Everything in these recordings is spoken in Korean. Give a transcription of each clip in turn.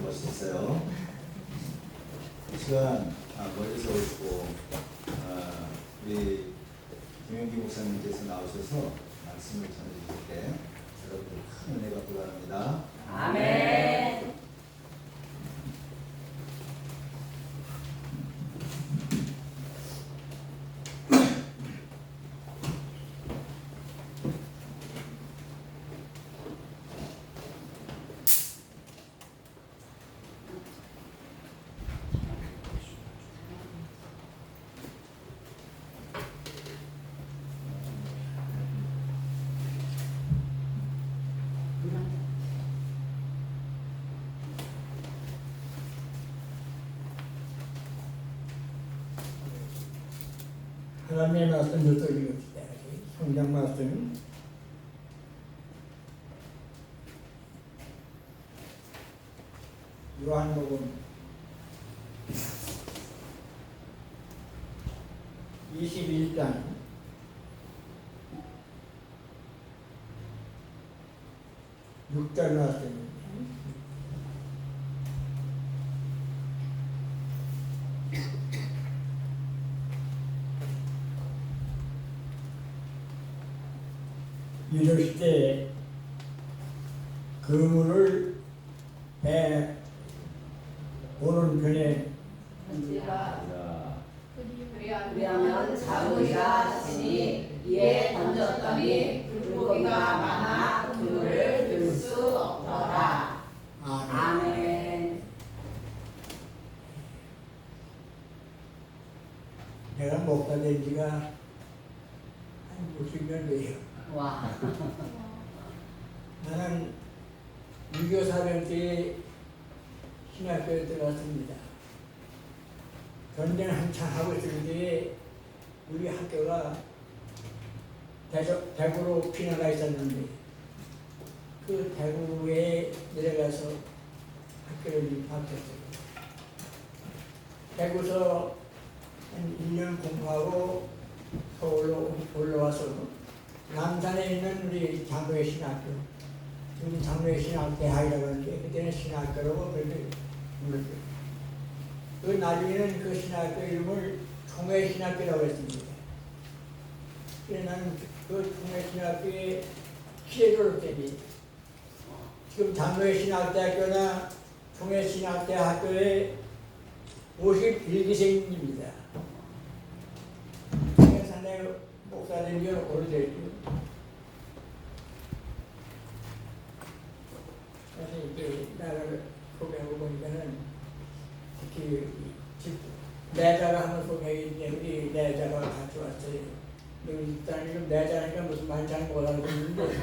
멋있어요. 이 시간 멀리서 오시고 우리 김영기 목사님께서 나오셔서 말씀을 전해주실 때 여러분들 큰 은혜 받고 바랍니다. 아멘. 하나님의 말씀을 또 읽읍시다. 성경 말씀 요한복음 21장 6절 말씀입니다. 이럴 때 그물을 배 오른편에 그리하면 잡으리라 하시니 이에 던졌더니 물고기가 많아 그물을 들 수 없더라. 아멘. 내가 목사 된 지가 한 60년 돼요. 와. 나는 6.25 사병 때 신학교에 들어갔습니다. 전쟁 한참 하고 있을 때에 우리 학교가 대구로 피난가 있었는데 그 대구에 내려가서 학교를 입학했어요. 대구서 한 1년 공부하고 서울로 올라와서 남산에 있는 우리 장로의 신학교, 지금 장로의 신학대학이라고 하는데 그때는 신학교라고 그렇게 불렀어요. 그 나중에는 그 신학교 이름을 총회신학교라고 했습니다. 그래서 나는 그 총회신학교에 기회를 때니 지금 장로의 신학대학교나 총회신학대학교에 51기생입니다. 그래서 내가 목사 된 지 오래됐죠. 그래서 이렇게 나를 소개하고 보니까는 특히 내자가 한번 소개했는데 우리 내자가 같이 왔어요. 일단 내자니까 무슨 말 잘 못 알아듣는데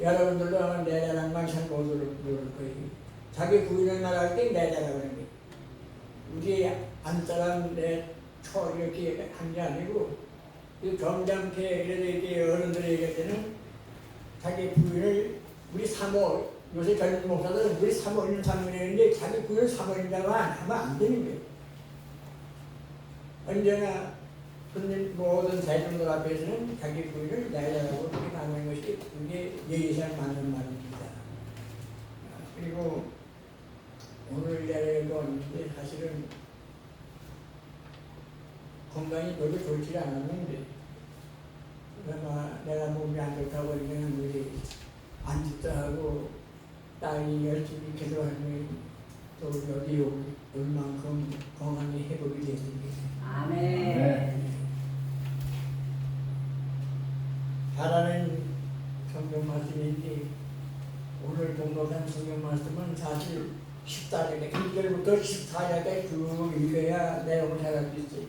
여러분들도 아마 내자란 말 잘 못 모를 거예요. 자기 부인을 말할 때 내자라고 하는 거예요. 우리 안사람 내초 이렇게 한 게 아니고 점잖게 그래도 이렇게 어른들이 얘기할 때는 자기 부인을 우리 사모, 요새 젊은 목사들은 우리 사모님 사모님인데 자기 부인을 사모님이라고 하면 안 되는 거예요. 언제나 모든 대중들 앞에서는 자기 부인을 내자라고 그렇게 나누는 것이 그게 예의상 맞는 말입니다. 그리고 오늘 내려도 왔는데 사실은 건강이 별로 좋지 않았는데 그나마 내가 몸이 안 좋다고 그러면 우리 안짓도 하고 딸이 열심히 기도하면 또 여기 올 만큼 건강이 회복이 됐습니다. 아멘. 잘하는 성경 말씀인데 오늘 공독한 성경 말씀은 사실 14절에 1절부터 14절까지 쭉 읽어야 내용을 잘 알 수 있어요.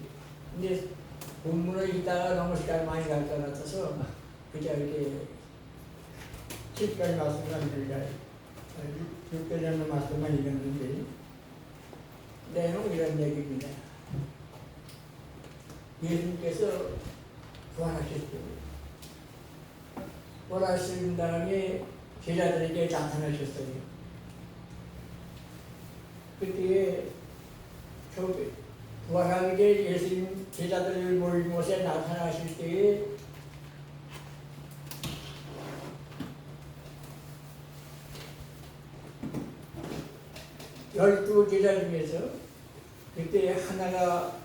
근데 본문을 읽다가 너무 시간이 많이 갈 것 같아서 그저 이렇게 7절 말씀만 읽어요. 6절의 말씀만 읽었는데 내용 이런 얘기입니다. 예수님께서 부활하셨어요. 부활하신 다음에 제자들에게 나타나셨어요. 그때 부활하기 전에 예수님 제자들을 모인 곳에 나타나실 때에 12제자 중에서 그때 하나가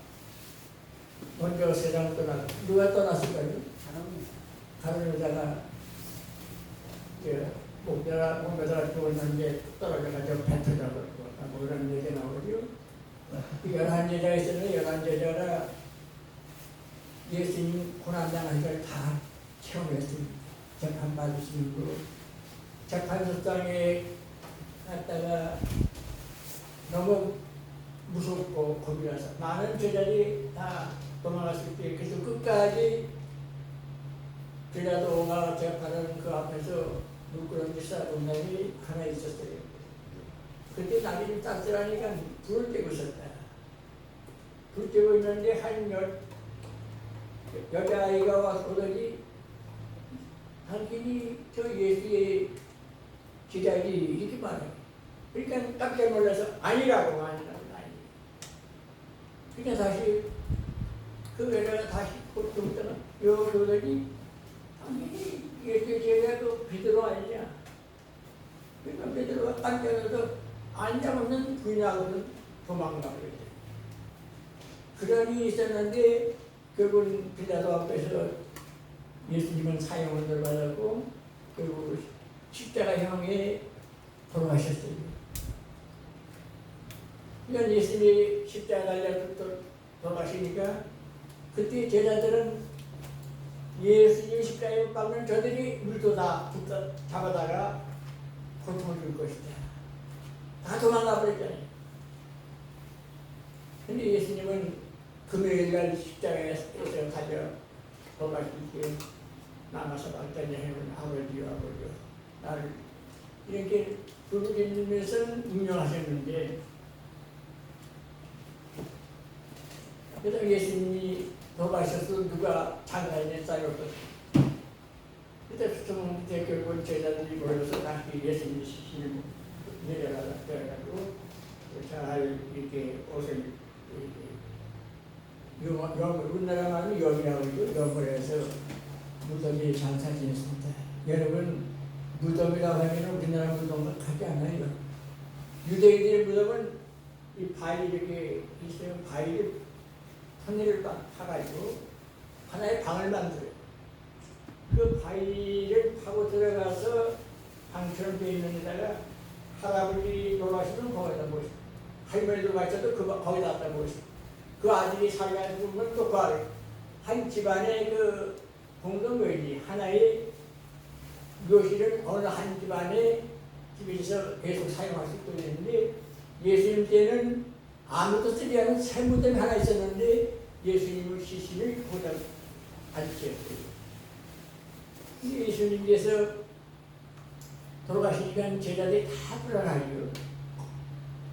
먼저 세상을 떠나 누가 떠났을까요? 다른 여자가 목자가 죽었는데 떨어져가지고 배 터져버리고 뭐 이런 얘기 나오죠. 11제자가 있었는데 11제자가 예수님 고난당한 걸 다 체험했습니다. 재판받으시는 거 재판소장에 갔다가 너무 무섭고 겁이 나서 많은 제자들이 다 도망갔을 때 그래서 끝까지 빌라도가 재판하는 그 앞에서 물끄러미 싸운 날이 하나 있었어요. 그때 날이 좀 쌀쌀하니까 불을 떼고 있었다. 불 떼고 있는데 한 여자아이가 와서 오더니 당신이 저 예수의 제자지 이렇게 말해요. 그러니까 깜짝 놀라서 아니라고. 그러니까 다시 그 여자가 다시 좀 있다가 여기 오더니 당신이 예수의 제자 그 베드로 아니냐. 그러니까 베드로가 깜짝 놀라서 아니냐고는 부인하고는 도망가 버렸어요. 그런 일이 있었는데 결국은 빌라도 앞에서 예수님은 사형을 받았고 결국 십자가형에 돌아가셨어요. 그러니까 예수님이 십자가 달려 돌아가시니까 그때 제자들은 예수님 십자가에 못 박는 저들이 물도 다 잡아다가 고통을 줄 것이다. 다 도망가 버렸잖아요. 근데 예수님은 금요일날 십자가에서 가져 돌아가실 때 남아서 박자냐 해는 아버지요 나를 이렇게 부르짖으면서 운명하셨는데 그래서 예수님이 돌아가셔서 누가 장사에 쌓였거든요. 그때부터 결국은 제자들이 모여서 다시 예수님이 시신을 내려가지고 잘 이렇게 옷을 우리나라 말은 염이라고 하죠. 염을 해서 무덤에 장사 지냈습니다. 여러분 무덤이라고 하면 우리나라 무덤과 같지 않아요. 유대인들의 무덤은 이 바위 이렇게 있어요. 바위를 하늘을 파가지고 하나의 방을 만들어요. 그 바위를 파고 들어가서 방처럼 되어 있는 데다가 할아버지 돌아가시면 거기다 모시고 할머니 돌아가셔도 거기다 갖다 모시고 그 아들이 살아가는 부분은 또 그 아래 한 집안의 그 공동묘지 하나의 묘실을 어느 한 집안의 집에서 계속 사용할 수 있도록 했는데 예수님 때는 아무도 쓰지 않은 새 무덤이 하나 있었는데 예수님의 시신을 거기다 앉혔어요. 예수님께서 돌아가시니까 제자들이 다 불안하죠.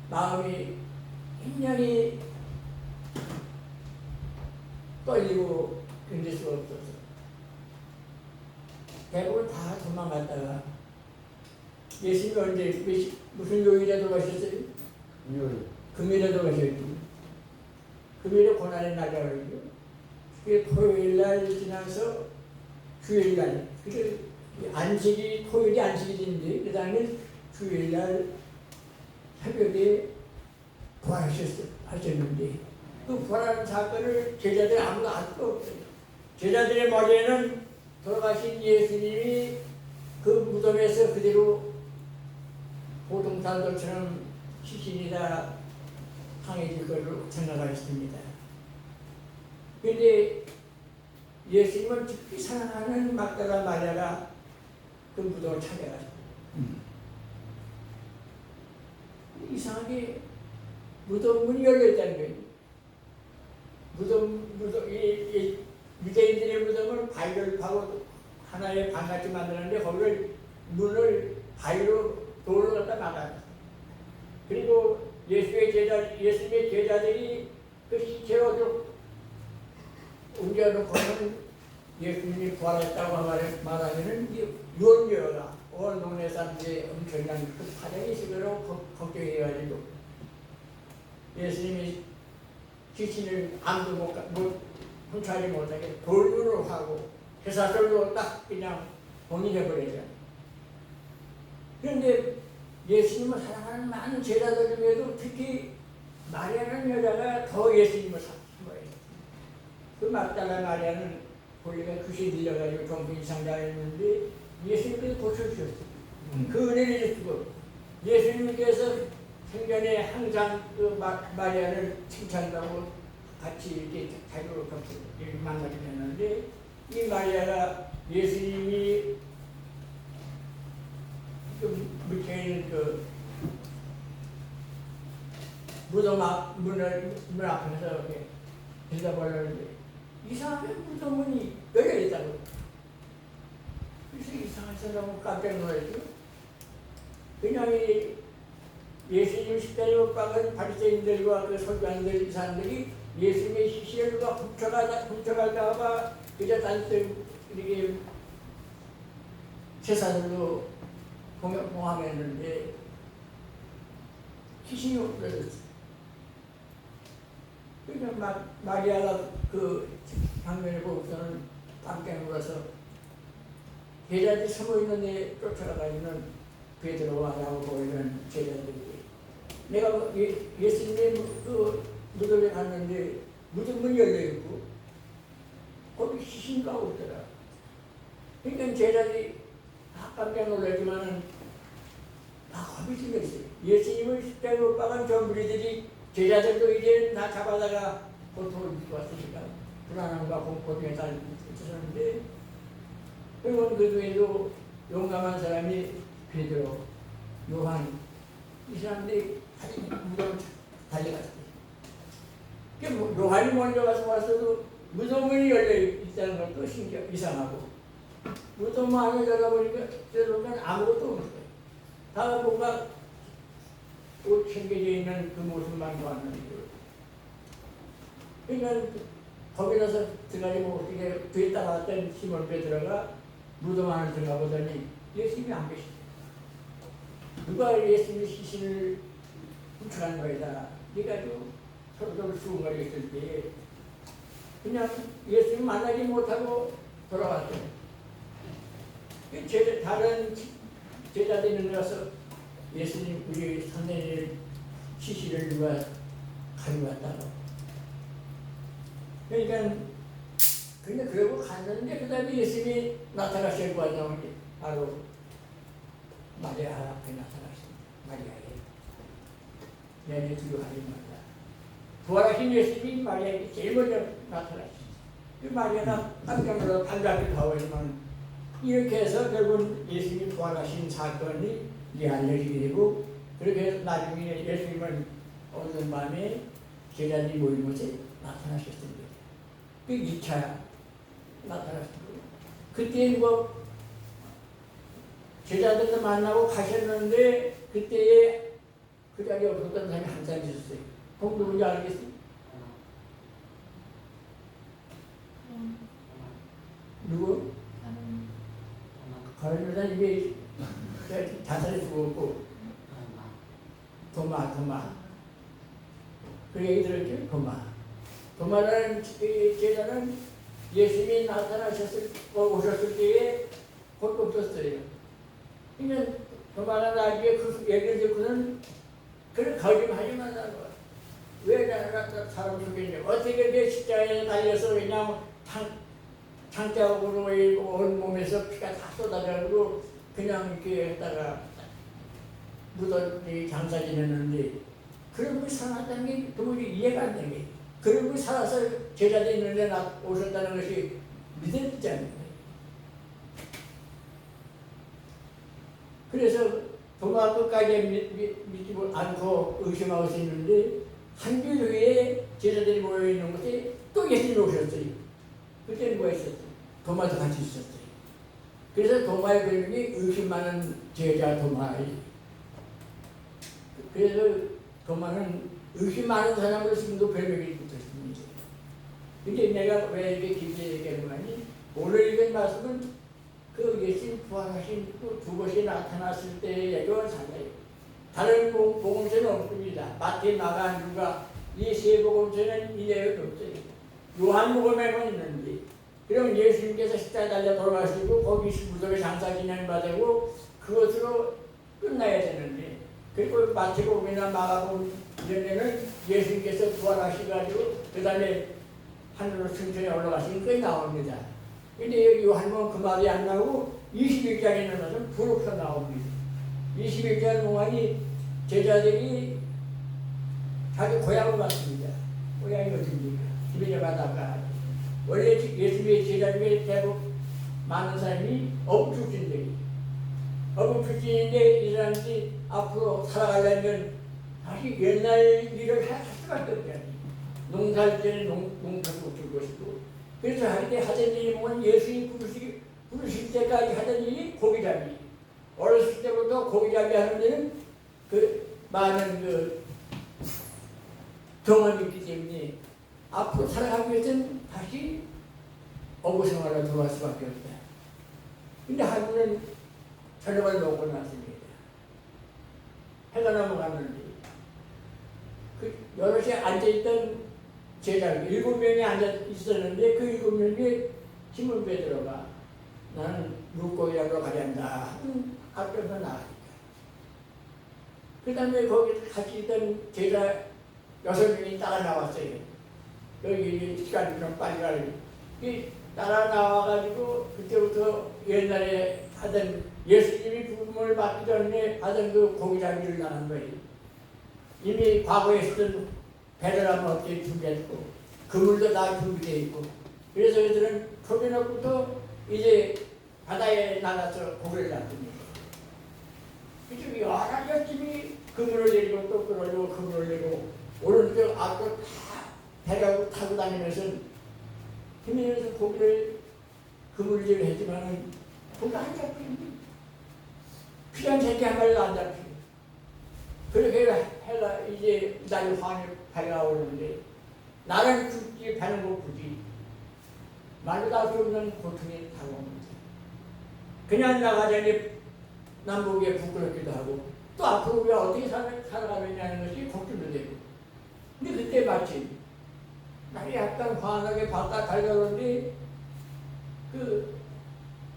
마음이 굉장히 떨리고 견딜 수가 없어서 대부분 다 도망갔다가 예수님이 언제 무슨 요일에 돌아가셨어요? 금요일에 돌아가셨죠. 금요일에 고난의 날이라고 그러죠. 그게 토요일날 지나서 주일날 그게 안식이 토요일이 안식이 되는데 그 다음에 주일날 새벽에 부활하셨는데 그 부활하는 사건을 제자들 아무도 알 수가 없어요. 제자들의 머리에는 돌아가신 예수님이 그 무덤에서 그대로 보통 사람들처럼 시신이 다 강해질 것으로 생각하였습니다. 그런데 예수님을 깊이 사랑하는 막달라 마리아가 그 무덤을 찾아갔어요. 이상하게 무덤 문이 열려있다는 거예요. 이 유대인들의 무덤을 바위를 파고 하나의 방같이 만들었는데 거기를 문을 바위로 돌을 갖다 막았어요. 그리고 예수님의 제자들이 그 시체로 옮겨놓고는 예수님이 부활했다고 말하면은 유언교가 온 동네 사람들이 엄청난 그 파장이 있으므로 걱정해가지고 예수님이 시신을 아무도 못 훔쳐하지 못하게 돌로 하고 회사들로 딱 그냥 봉인해버리죠. 그런데 예수님을 사랑하는 많은 제자들 중에도 특히 마리아라는 여자가 더 예수님을 사랑한 거예요. 그 막달라 마리아는 본래가 굿이 들려가지고 정신 이상 당했는데 예수님께서 고쳐주셨어요. 그 은혜를 주고 예수님께서 생전에 항상 그 마리아를 칭찬하고 같이 이렇게 자기로 이렇게 만나게 됐는데 이 마리아가 예수님이 좀 밑에 있는 그 무덤 문 앞에서 이렇게 대답하려는데 이상하게 무덤 문이 열려 있다고. 그래서 이상해서 너무 깜짝 놀랐죠. 그냥 이 예수님 십자가에 못 박은 바리새인들과 그 서기관들 이 사람들이 예수님의 시신을 누가 훔쳐갈까봐 그저 단뜻 이렇게 제사들로 봉함했는데 시신이 없어졌어요. 그러니까 마리아가 그 장면을 보고서는 깜짝 놀라서 제자들이 숨어 있는데 쫓아가다니는 베드로와 야고보 이런 제자들이 내가 예수님의 그 무덤에 갔는데 무덤 문이 열려 있고 거기 시신가 없더라. 그러니까 제자들이 깜짝 놀라지만은 다 겁이 생겼어요. 예수님을 십자가에 못 박은 저 무리들이 제자들도 이제 다 잡아다가 고통을 입고 왔으니까 불안함과 공포에 다 있었는데 그리고 그 중에도 용감한 사람이 베드로, 요한 이 사람들이 무덤을 달려갔어요. 요한이 먼저 왔어도 무덤문이 열려 있다는 것도 이상하고 무덤 안에 들어가보니까 아무것도 없어요. 다 뭔가 옷 챙겨져 있는 그 모습만 보았는데 그러니까 거기서 들어가지 못하게 뒤에 따라왔던 시몬 베드로가 무덤 안에 들어가 보더니 예수님이 안 계시죠. 누가 예수님의 시신을 훔쳐간 거이다. 그래가지고 서로 수군거리고 있을 때 그냥 예수님 만나지 못하고 돌아왔어요. 다른 제자들이 있는 데 가서 예수님 우리 선생님 시신을 누가 가져갔다고. 그러니까 그냥 그러고 갔는데 그 다음에 예수님이 나타나시고 왔다는 게 바로 마리아 앞에 나타나십니다. 마리아에게 내내 두려워하지 말라. 부활하신 예수님이 마리아에게 제일 먼저 나타나십니다. 그 마리아가 깜짝 놀라서 반갑게 하오지만 이렇게 해서 결국 예수님이 부활하신 사건이 이제 알려지게 되고 그렇게 해서 나중에 예수님은 어느 밤에 제자들이 모인 곳에 나타나셨습니다. 그 2차 나타났습니다. 그때 뭐 제자들도 만나고 가셨는데 그때에 그 자리에 없었던 사람이 한 사람 있었어요. 그럼 누군지 알겠어요? 누구? 가르쳐다 이게 자살해 죽었고 도마 그 얘기 들었죠? 도마라는 제자는 예수님이 오셨을 때에 곧 없었어요. 그러니까 도마가 나중에 그 얘기를 듣고는 그런 거짓말하지 말라고. 왜 나를 사람 죽였냐? 어떻게 내 십자가에 달려서 그냥 창자국으로 온 몸에서 피가 다 쏟아져가지고 그냥 이렇게 했다가 무덤이 장사 지냈는데 그런 분이 살아났다는 게 도무지 이해가 안 되는 게 그런 분이 살아서 제자들이 있는데 오셨다는 것이 믿어지지 않는 거예요. 그래서 도마 끝까지 믿지 않고 의심하고 있는데 한 주 후에 제자들이 모여있는 곳에 또 예수님이 오셨어요. 그때는 뭐 했었어요? 도마도 같이 있었어요. 그래서 도마의 별명이 의심 많은 제자 도마예요. 그래서 도마는 의심 많은 사람으로 지금도 별명이 붙었습니다. 근데 내가 왜 이렇게 깊게 얘기하는 거니? 오늘 읽은 말씀은 그 예수님 부활하신 그 두 곳이 나타났을 때의 얘기와 달라요. 다른 복음서는 없습니다. 마태, 마가, 누가 이 세 복음서는 이 내용이 없어요. 요한복음에만 있는데 그럼 예수님께서 십자가에 달려 돌아가시고 거기 무덤에 장사 지내는 바 되고 그것으로 끝나야 되는데 그리고 마태복음이나 마가복음 이런 데는 예수님께서 부활하셔가지고 그 다음에 하늘로 천천히 올라가시는 게 나옵니다. 근데 여기 요한복음 그 말이 안 나오고 21장에는 부록서 나옵니다. 21장 동안이 제자들이 자기 고향으로 갔습니다. 고향이 어딘지 기베냐 바닷가. 원래 예수님의 제자 중에 대부분 많은 사람이 어부 출신들이 어부 출신인데 이 사람들이 앞으로 살아가려면 다시 옛날 일을 할 수밖에 없잖아요. 농사할 때는 농사도 줄 것이고 그래서 할 때 하던 일이 뭐냐면 예수님 부르실 때까지 하던 일이 고기잡이. 어렸을 때부터 고기잡이 하는 데는 그 많은 그 경험이 있기 때문에 앞으로 살아가기 위해서는 다시 어부 생활을 들어갈 수밖에 없다. 근데 하루는 저녁을 먹고 났습니다. 해가 넘어갔는데 그 여럿이 앉아있던 제자 7명이 앉아 있었는데 그 7명이 시몬 베드로가 나는 물고기 잡으러 가련다. 앞에서 나가니까. 그 다음에 거기 같이 있던 제자 6명이 따라 나왔어요. 여기 시간이 좀 빨리 가려고. 따라 나와가지고 그때부터 옛날에 하던 예수님이 부름을 받기 전에 하던 그 고기잡이를 나간 거예요. 이미 과거에 쓰던 배를 한번 어떻게 준비했고 그물도 다 준비되어 있고 그래서 얘들은 초저녁부터 이제 바다에 나가서 고기를 잡습니다. 그쪽이 여러 열심히 그물을 내리고 또 끌어올리고 그물을 내리고 오른쪽 앞쪽 다 배가 타고 다니면서 힘내면서 고기를 그물질을 했지만은 고기가 안 잡힙니다. 피한 새끼 한 마리도 안 잡히고 그렇게 해가 이제 날이 환히 밝아오는데 나는 죽지 배는 고프지 말로 다 수 없는 고통이 다가옵니다. 그냥 나가자니 남북에 부끄럽기도 하고 또 앞으로 우리가 어떻게 살아가느냐는 것이 걱정도 되고 근데 그때 마침 날이 약간 환하게 바다 달려오는데 그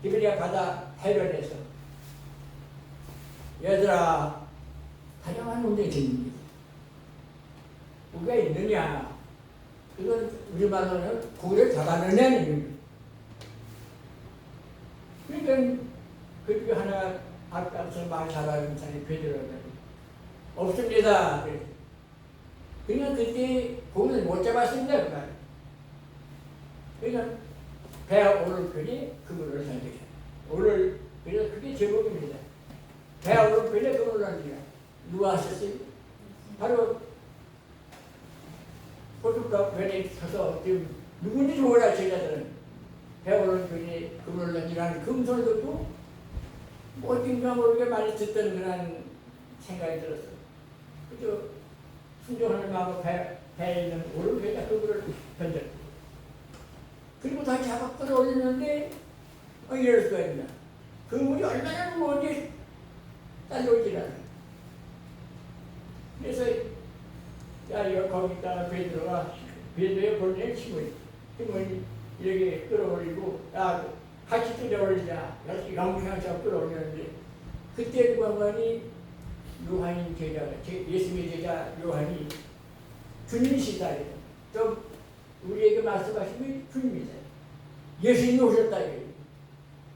기베냐 바다 해변에서 얘들아 다양한 놈들이 있습니다. 우리가 있느냐 이건 우리말로는 고기를 잡아느냐는 얘기입니다. 그러니까 그 중에 하나 앞서 말 잘하는 사람이 베드로가 없습니다. 그러니까 그때 고기를 못 잡았습니다. 그 말. 그러니까 배 오른편이 그물을 던지게. 오늘 그래서 그게 제목입니다. 배 오른편에 그물을 던지게. 누가 하셨어요? 바로 고속도로 변에 서서 지금 누군지 몰라 제자들은 배 오른편에 그물을 던지라는 금손을 듣고 어딘가 모르게 많이 듣던 그런 생각이 들었어요. 그저 순종하는 마음으로 배에 있는 오른편에다 그물을 던졌고 그리고 다시 잡아 끌어올리는데 이럴 수가 있나. 그물이 얼마나 무거운지 딸려오질 않아. 그래서 야 이거 거기다가 베드로의 본인의 힘을 이렇게 끌어올리고 야 같이 끌어올리자. 영상처럼 끌어올리는데 그때 그 방법이 요한인 제자가 예수님의 제자 요한이 주님이시다. 좀 우리에게 말씀하시면 주님이다. 예수님이 오셨다.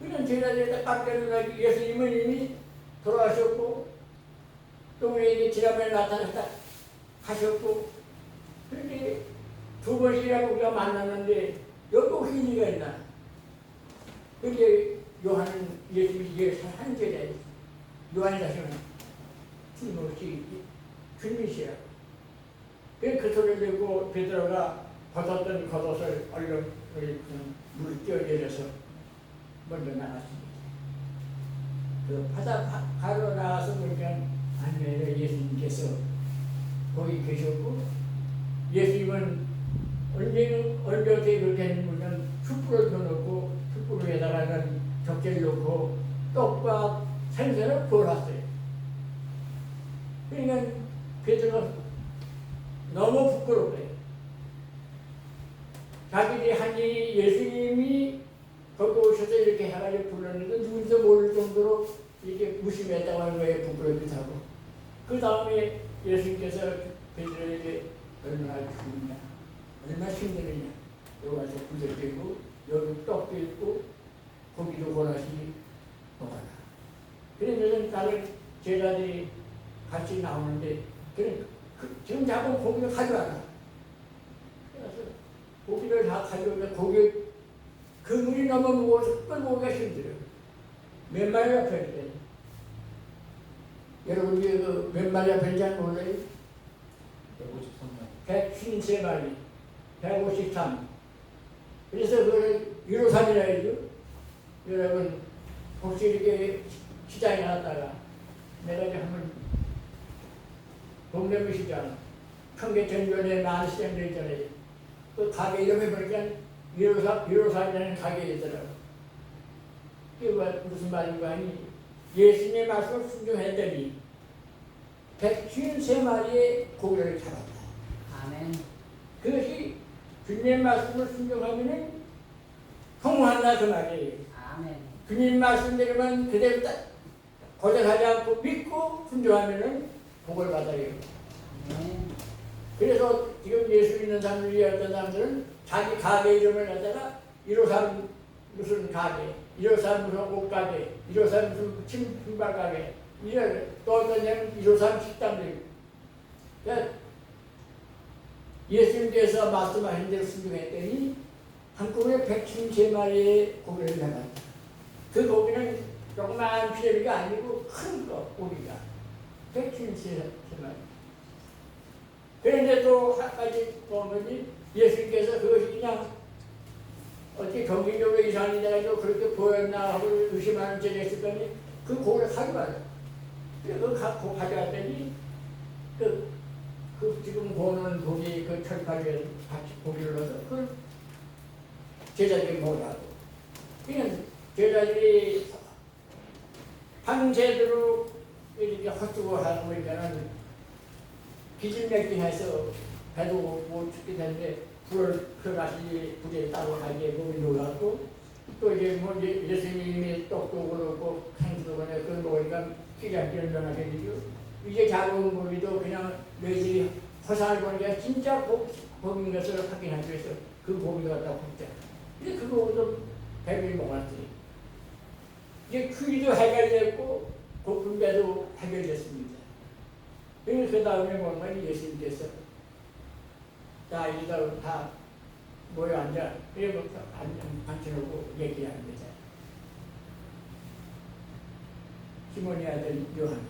그런 제자들이 딱 깨달으니 예수님은 이미 돌아가셨고 또 우리에게 지난번에 나타났다 하셨고 그런데 두 번씩이라고 우리가 만났는데 여기 혹시 의미가 있나? 그게 요한은 예수님이 한 제자예요. 요한이 다시는 틀림없이 주님이시라고. 그 소리를 듣고 베드로가 벗었던 겉옷을 얼른 물을 뛰어내려서 먼저 나갔습니다. 그 바다 가로 나가서 보니까 안면에 예수님께서 거기 계셨고 예수님은 언제 어떻게 그렇게 했냐면 숯불을 펴놓고 숯불 위에다가는 적재를 놓고 떡과 생선을 구워놨어요. 그러니까 베드로가 너무 부끄럽대요. 자기들이 한 일이 예수님이 거기 오셔서 이렇게 해가지고 불렀는데 누군지도 모를 정도로 이렇게 무심했다고 하는 거에 부끄럽기도 하고 그 다음에 예수님께서 베드로에게 얼마나 죽느냐, 얼마나 힘드느냐. 여기 와서 부대도 있고 여기 떡도 있고 고기도 권하시니 먹어라. 그러면서 다른 제자들이 같이 나오는데 그래 지금 자꾸 고기를 가져와라. 그래서 고기를 다 가져오면 고기 그물이 너무 무거워서 끌고 오기가 힘들어요. 몇 마리가 편이래. 여러분 몇 마리가 편인지 몰라요? 153마리. 153. 그래서 그걸 유로산이라 해요. 여러분 혹시 이렇게 시장에 나갔다가 내가 이제 한번 동대문 시장 청계천변에 많은 시장들 있잖아요. 그 가게 이름에 보니까 유로산이라는 가게에 있더라고. 그게 무슨 말인가 하니 예수님의 말씀을 순종했더니 153마리의 고기를 잡았다. 아멘. 그것이 주님의 말씀을 순종하면은 통한다 그 말이에요. 아멘. 주님 말씀대로만 그대로 딱 거절하지 않고 믿고 순종하면은 복을 받아요. 아멘. 그래서 지금 예수 믿는 사람들 위해 어떤 사람들은 자기 가게 이름을 갖다가 153 무슨 가게, 153 무슨 옷가게, 153 무슨 신발 가게, 이런 또 어떤 데는 153 식당들. 그러니까 예수님께서 말씀하신 대로 순종했더니 한꺼번에 153마리의 고기를 잡았다. 그 고기는 조그마한 피레미가 아니고 큰 거, 고기가 153마리. 그런데 또 한 가지 보면 예수님께서 그것이 그냥 어떻게 경쟁적으로 이상이 돼가지고 그렇게 보였나 하고 의심하는 적이 있을 거니 그 고기를 가져와요. 그래서 그걸 갖고 가져왔더니 그 지금 보는 고기 그 철파리에 같이 고기를 넣어서 그걸 제자들이 먹으라고. 그냥 제자들이 밤새도록 이렇게 헛수고 하고 있잖아요. 기진맥진해서 배도 못 죽게 되는데 불을 펴가시 부대에 따로 가게 몸이 놀랐고 또 이제 뭐 예수님이 떡도 그렇고 생수도 그렇고 그걸 먹으니까 기장기를 변하게 되죠. 이제 작은 고기도 그냥 너희들이 허상을 보니까 진짜 고기인 것을 확인하기 위해서 그 고기를 갖다 굽자. 근데 그 고기도 배불리 먹었더니 이제 크기도 해결됐고 고픈 배도 해결됐습니다. 그래서 그 다음에 뭔가 예수님께서 자 이들 다 모여 앉아 그래부터 앉혀놓고 얘기합니다. 시몬의 아들 요한아,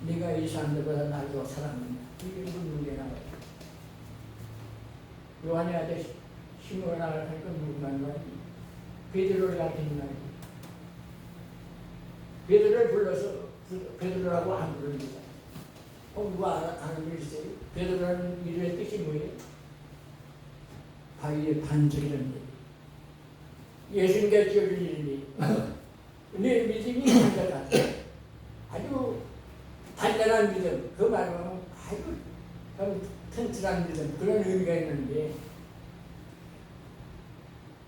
네가 이 사람들보다 나를 더 사랑한다. 이게 무슨 문제나 봐요. 요한의 아들 시몬을 하니까 무슨 말이지? 베드로를 가르치는 말이지. 베드로를 불러서 베드로라고 안 부릅니다. 누가 아는 분 있어요? 베드로라는 이름의 뜻이 뭐예요? 바위의 반석이라는 얘기. 예수님께서 지어준 이름이 내 믿음이 단단하다. 아주 단단한 믿음. 그 말은 아주 튼튼한 믿음. 그런 의미가 있는데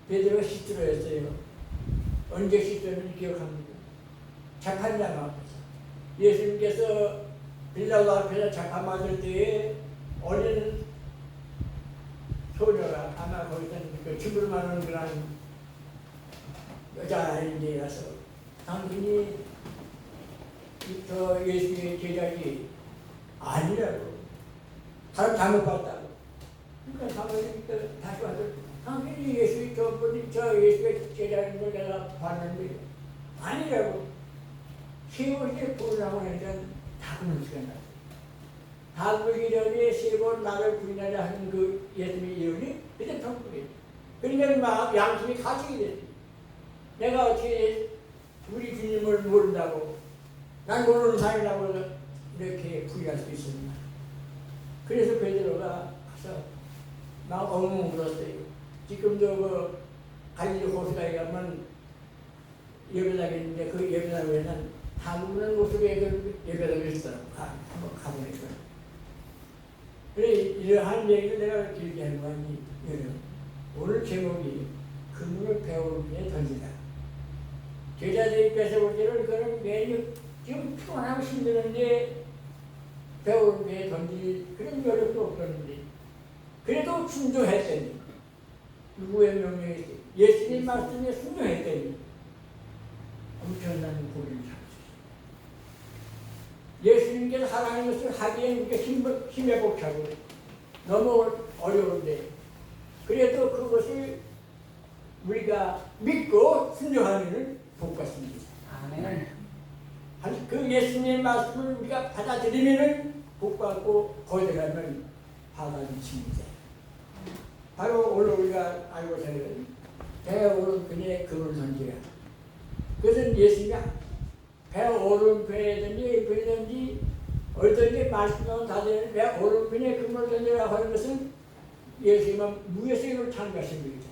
베드로가 시트로였어요. 언제 시트로를 기억합니다. 재판장 앞에서 예수님께서 빌라도 앞에서 재판 맞을 때에 어린 소녀가 아마 거기서 그 친구를 하는 그런 여자아이인데 가서 당신이 저 예수의 제자지 아니라고 사람 잘못 봤다고. 그러니까 사람이 다시 와서 당신이 예수의 저 예수의 제자인 걸 내가 봤는데 아니라고. 세월이 부르라고 하니까 다 그런 시간 났어요. 다그기 전에 세 번 나를 부인하자 하는 그 예수님의 이름이 그때 덕분이에요. 그러니까 막 양심이 가식이 됐어요. 내가 어떻게 우리 주님을 모른다고 난 모르는 사람이라고 이렇게 부인할 수 있었나. 그래서 베드로가 가서 막 엉엉 울었어요. 지금도 그 갈릴리 호수가에 가면 예배당이 있는데 그 예배당에는 한국은 모습에 그 예배당이 있더라고. 한번 가보니까. 그래, 이러한 얘기를 내가 길게 하는 거 아니. 오늘 제목이 그물을 배우는 데 던지다. 제자들이 뺏어볼 때는 그거는 매일 지금 피곤하고 힘드는데 배우게 던질 그런 여력도 없었는데 그래도 순종했더니 누구의 명령에 예수님 말씀에 순종했더니 엄청난 복을 잡으셨어요. 예수님께서 하나님 것을 하기에 우리가 힘에 벅차고 너무 어려운데 그래도 그것을 우리가 믿고 순종하면 복 받습니다. 아멘. 그 예수님 말씀을 우리가 받아들이면 복 받고 거절하면 받아들입니다. 바로 오늘 우리가 알고 살는 배 오른편에 금을 던지라. 그것은 예수님이 배 오른편에든지 어디든지 말씀하면 다 되는 배 오른편에 금을 던지라 하는 것은 예수님은 무에서로 참가하십니다.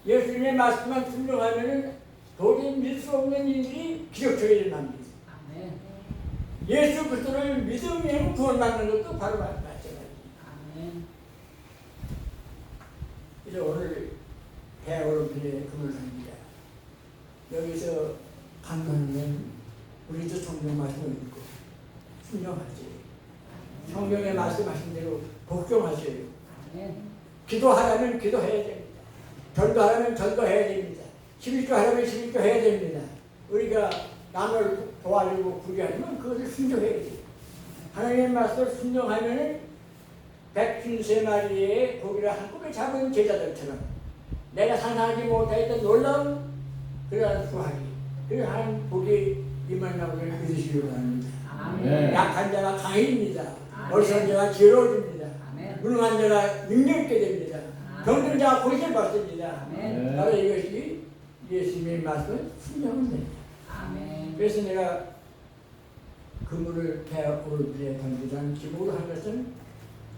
예수님의 말씀만 순종하면 도저히 믿을 수 없는 일들이 기적적으로 일어납니다. 아멘. 예수 그리스도를 믿으면 구원받는 것도 바로 마찬가지입니다. 아멘. 그래서 오늘 배 오른편에 금을 던지라. 여기서 강조하는 우리도 성경 말씀을 읽고 순종하세요. 성경에 말씀하신 대로 복종하세요. 아멘. 기도하려면 기도해야 됩니다. 전도하려면 전도해야 됩니다. 11조 하려면 11조 해야 됩니다. 우리가 남을 도와주고 구제하면 그것을 순종해야 돼요. 하나님의 말씀을 순종하면 153마리의 고기를 한꺼번에 잡은 제자들처럼 내가 상상하지 못했던 놀라운 그러한 수확이 그러한 복이 임한다고 믿으시기 바랍니다. 아멘. 약한 자가 강해집니다. 아멘. 어리석은 자가 지혜로워집니다. 아멘. 무능한 자가 능력 있게 됩니다. 아멘. 병든 자가 고시를 받습니다. 아멘. 바로 이것이 예수님의 말씀을 순종하면 됩니다. 아멘. 그래서 내가 그물을 배 오른편에 던지자는 기록으로 한 것은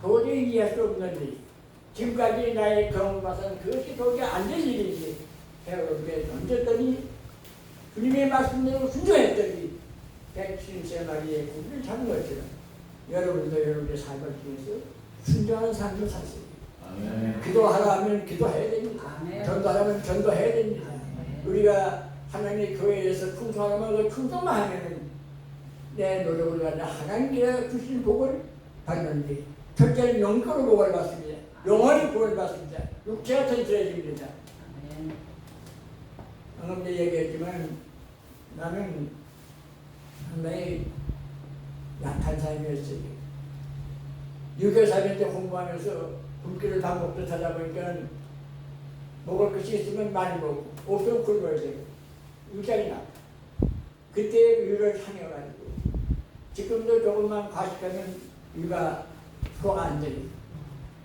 도저히 이해할 수 없는데 지금까지 나의 경험 봐서는 그것이 도저히 안 될 일이지. 배 오른편에 던졌더니 주님의 말씀대로 순종했더니 153마리의 고기를 잡은 것처럼 여러분도 여러분의 삶을 통해서 순종하는 삶을 사세요. 아멘. 기도하라 하면 기도해야 됩니다. 아멘. 전도하라면 전도해야 됩니다. 아멘. 우리가 하나님의 교회에서 충성하면 그 충성만 하면은 내 노력으로 가지고 하나님께 주신 복을 받는데 첫째는 영적으로 복을 받습니다. 영원히 복을 받습니다. 육체가 튼튼해집니다. 아멘. 방금 전에 얘기했지만 나는 상당히 약한 삶이었어요. 유교 4년 때 공부하면서 굶기를 밥 먹듯 하다 보니까 먹을 것이 있으면 많이 먹고 없으면 굶어야 되고 육장이 나. 그때 유를 상해가지고 지금도 조금만 과식하면 유가 소화가 안 돼요.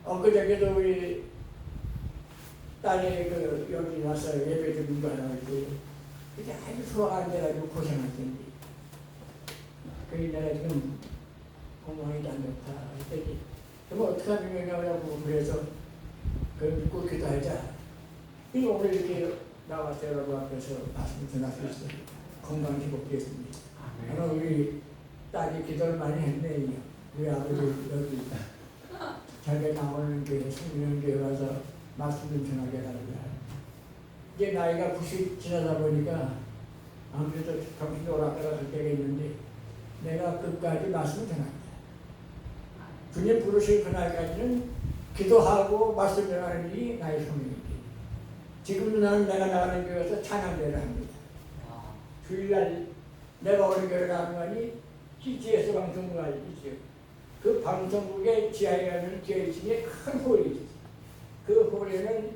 엊그저께도 우리 딸이 여기 와서 예배 좀 인도하라고 했고 그게 아주 소화가 안 돼가지고 고생할 텐데 그게 내가 지금 건강이 안 좋다 했더니 그럼 어떻게 하면 되냐고 그래서 그걸 믿고 기도하자. 그래서 오늘 이렇게 나와서 여러분 앞에서 말씀 전할 수 있어요. 건강 회복되었습니다. 오늘 우리 딸이 기도를 많이 했네요. 우리 아버지 여기 자기가 나오는 교회 성령교회 와서 말씀 좀 전하게 하라고요. 이제 나이가 90 지나다 보니까 아무래도 정신이 오락가락 할 때가 있는데 내가 끝까지 말씀을 전합니다. 주님 부르신 그날까지는 기도하고 말씀 전하는 일이 나의 소명입니다. 지금도 나는 내가 나가는 교회에서 찬양대를 합니다. 주일날 내가 어느 교회 나가는 거니 CGS 방송국이 있죠. 그 방송국의 지하에 가면 지하 2층에 큰 홀이 있어요. 그 홀에는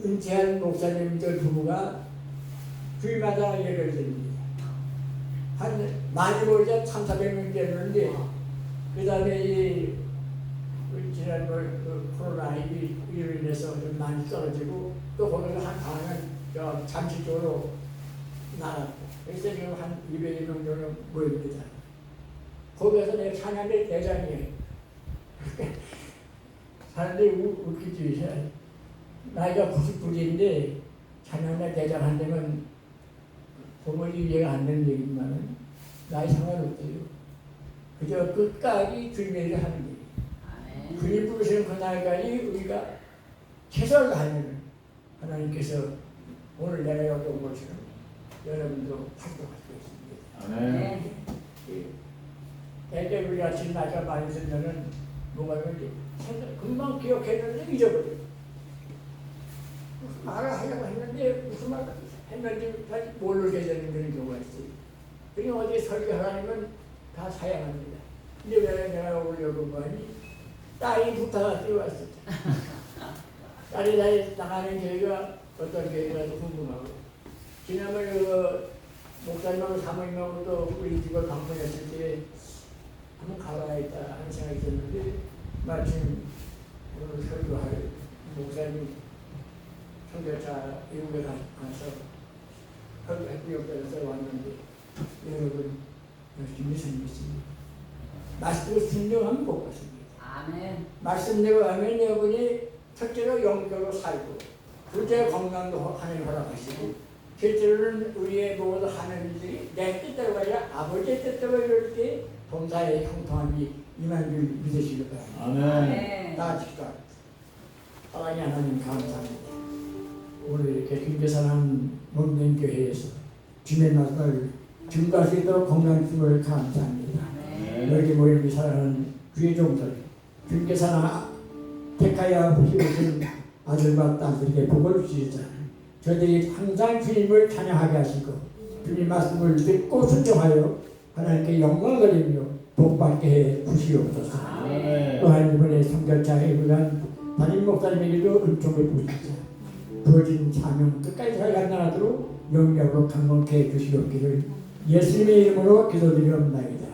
은퇴한 목사님들 부부가 주일마다 예배를 드립니다. 한 많이 모이자 300~400명 되는데 그 다음에 지난 코로나 이로 인해서 좀 많이 떨어지고 또 거기서 한 방은 잠시적으로 나갔고 그래서 지금 한 200여 명 정도 모입니다. 거기에서 내가 찬양대 대장이에요. 사람들이 웃기지. 나이가 99인데 찬양대 대장 한다면 도무지 이해가 안 되는 얘기지만 나이 상관없어요. 그저 끝까지 주님의 일을 하는 일이에요. 주님 부르시는 그날까지 우리가 최선을 다하면 하나님께서 오늘 내가 여기 온 것처럼 여러분도 활동할 수 있습니다. 아멘. 애들 우리 아침 나이가 많이 들면은 뭐가 있는지 금방 기억했는데 잊어버려. 무슨 말을 하려고 했는데 무슨 말 했는지 다시 모르게 되는 그런 경우가 있어요. 그냥 어디 설교하라면 다 사양합니다. 근데 왜 내가 오려고 뭐하니? 딸이 부탁가 뛰어왔어. 딸이 나가는 교회가 어떤 교회가 궁금하고 지난번에 그 목사님하고 사모님하고도 우리 집을 방문했을 때 한번 가봐야겠다 하는 생각이 들었는데 마침 오늘 설교할 목사님 선교차 미국에 가서 설교했고요. 왔는데 여러분 열심히 섬겼습니다. 말씀을 순종하면 복 받습니다. 아멘. 말씀대로 하면 여러분이 첫째로 영적으로 살고 둘째로 건강도 하나님 허락하시고 셋째로는 우리의 모든 하는 일들이 내 뜻대로가 아니라 아버지의 뜻대로 이럴 때 범사의 형통함이 임한 줄 믿으시기 바랍니다. 아멘. 나아집시다. 사랑의 하나님 감사합니다. 오늘 이렇게 김계산한 몸된 교회에서 주님의 말씀을 증거할 수 있도록 건강심을 감사합니다. 아멘. 여기 모인 우리 사랑하는 주의 종들 주님께서 택하여 부시오신 아들과 딸들에게 복을 주시자 저들이 항상 주님을 찬양하게 하시고 주님 말씀을 듣고 순종하여 하나님께 영광을 돌리며 복받게 해 주시옵소서. 아멘. 또한 이번에 선교차에 위한 담임 목사님에게도 은총을 부으시자 부어진 사명 끝까지 잘 감당하도록 영역으로 강건케 해 주시옵기를 예수님의 이름으로 기도드리옵나이다.